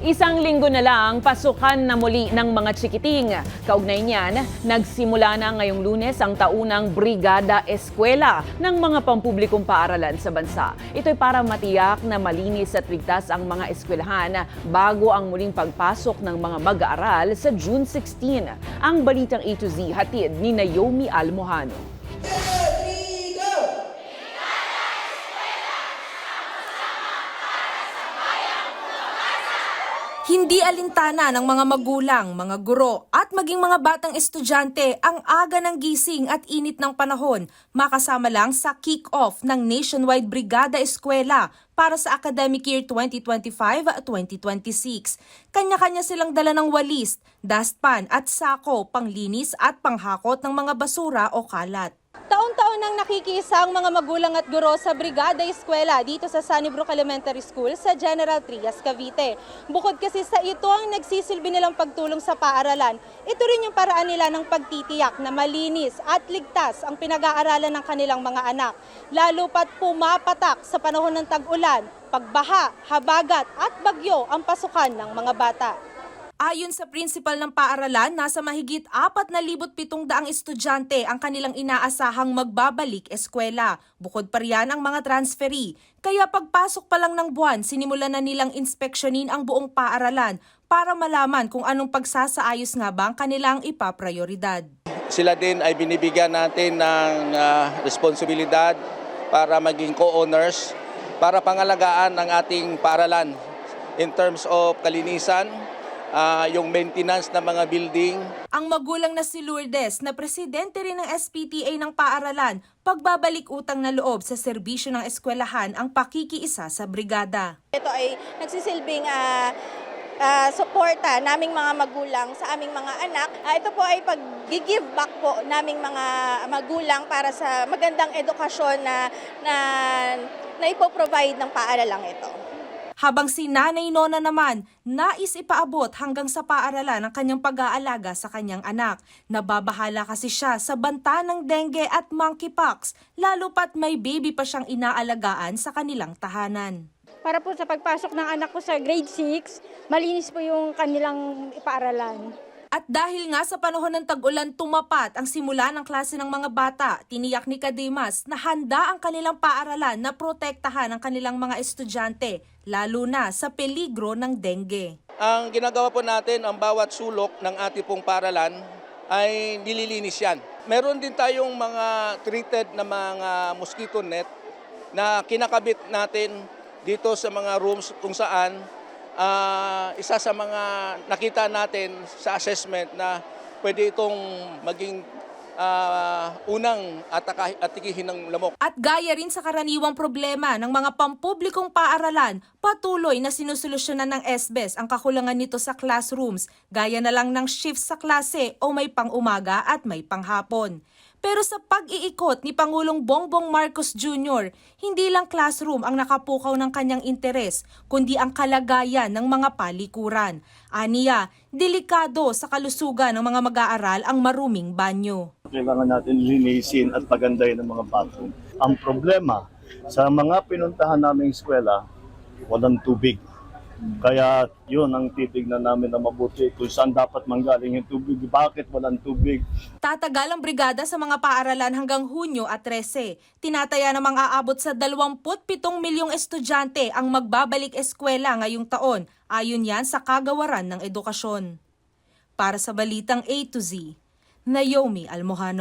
Isang linggo na lang, pasukan na muli ng mga chikiting. Kaugnay niyan, nagsimula na ngayong Lunes ang taunang Brigada Eskwela ng mga pampublikong paaralan sa bansa. Ito'y para matiyak na malinis at ligtas ang mga eskwelahan bago ang muling pagpasok ng mga mag-aaral sa June 16. Ang balitang A to Z hatid ni Naomi Almojano. Hindi alintana ng mga magulang, mga guro at maging mga batang estudyante ang aga ng gising at init ng panahon makasama lang sa kick-off ng Nationwide Brigada Eskwela para sa academic year 2025-2026. Kanya-kanya silang dala ng walis, dustpan at sako panglinis at panghakot ng mga basura o kalat. Taon-taon nang nakikisa ang mga magulang at guro sa Brigada Eskwela dito sa Sunnybrook Elementary School sa General Trias, Cavite. Bukod kasi sa ito ang nagsisilbi nilang pagtulong sa paaralan, ito rin yung paraan nila ng pagtitiyak na malinis at ligtas ang pinag-aaralan ng kanilang mga anak. Lalo pat pumapatak sa panahon ng tag-ulan, pagbaha, habagat at bagyo ang pasukan ng mga bata. Ayon sa principal ng paaralan, nasa mahigit 4,700 estudyante ang kanilang inaasahang magbabalik eskwela. Bukod pa riyan ang mga transferee. Kaya pagpasok pa lang ng buwan, sinimulan na nilang inspeksyonin ang buong paaralan para malaman kung anong pagsasaayos nga ba ang kanilang ipaprioridad. Sila din ay binibigyan natin ng responsibilidad para maging co-owners para pangalagaan ang ating paaralan in terms of kalinisan, yung maintenance ng mga building. Ang magulang na si Lourdes na presidente rin ng SPTA ng paaralan, pagbabalik utang na loob sa serbisyo ng eskwelahan ang pakikiisa sa brigada. Ito ay nagsisilbing suporta naming mga magulang sa aming mga anak. Ito po ay pag-give back po naming mga magulang para sa magandang edukasyon na ipoprovide ng paaralang ito. Habang si Nanay Nona naman, nais ipaabot hanggang sa paaralan ang kanyang pag-aalaga sa kanyang anak. Nababahala kasi siya sa banta ng dengue at monkeypox, lalo pat may baby pa siyang inaalagaan sa kanilang tahanan. Para po sa pagpasok ng anak ko sa grade 6, malinis po yung kanilang paaralan. At dahil nga sa panahon ng tag-ulan tumapat ang simula ng klase ng mga bata, tiniyak ni Kadimas na handa ang kanilang paaralan na protektahan ang kanilang mga estudyante, lalo na sa peligro ng dengue. Ang ginagawa po natin, ang bawat sulok ng ating pong paaralan ay nililinis yan. Meron din tayong mga treated na mga mosquito net na kinakabit natin dito sa mga rooms kung saan isa sa mga nakita natin sa assessment na pwede itong maging unang atikihin ng lamok. At gaya rin sa karaniwang problema ng mga pampublikong paaralan, patuloy na sinusolusyonan ng SBES ang kakulangan nito sa classrooms, gaya na lang ng shift sa klase o may pang-umaga at may panghapon. Pero sa pag-iikot ni Pangulong Bongbong Marcos Jr., hindi lang classroom ang nakapukaw ng kanyang interes, kundi ang kalagayan ng mga palikuran. Aniya, delikado sa kalusugan ng mga mag-aaral ang maruming banyo. Kailangan natin linisin at pagandahin ng mga bathroom. Ang problema, sa mga pinuntahan naming eskwela, walang tubig. Kaya yun ang titignan namin na mabuti kung saan dapat manggaling yung tubig, bakit walang tubig. Tatagal ang brigada sa mga paaralan hanggang Hunyo at 13. Tinataya namang aabot sa 27 milyong estudyante ang magbabalik eskwela ngayong taon, ayon yan sa kagawaran ng edukasyon. Para sa Balitang A to Z, Naomi Almojano.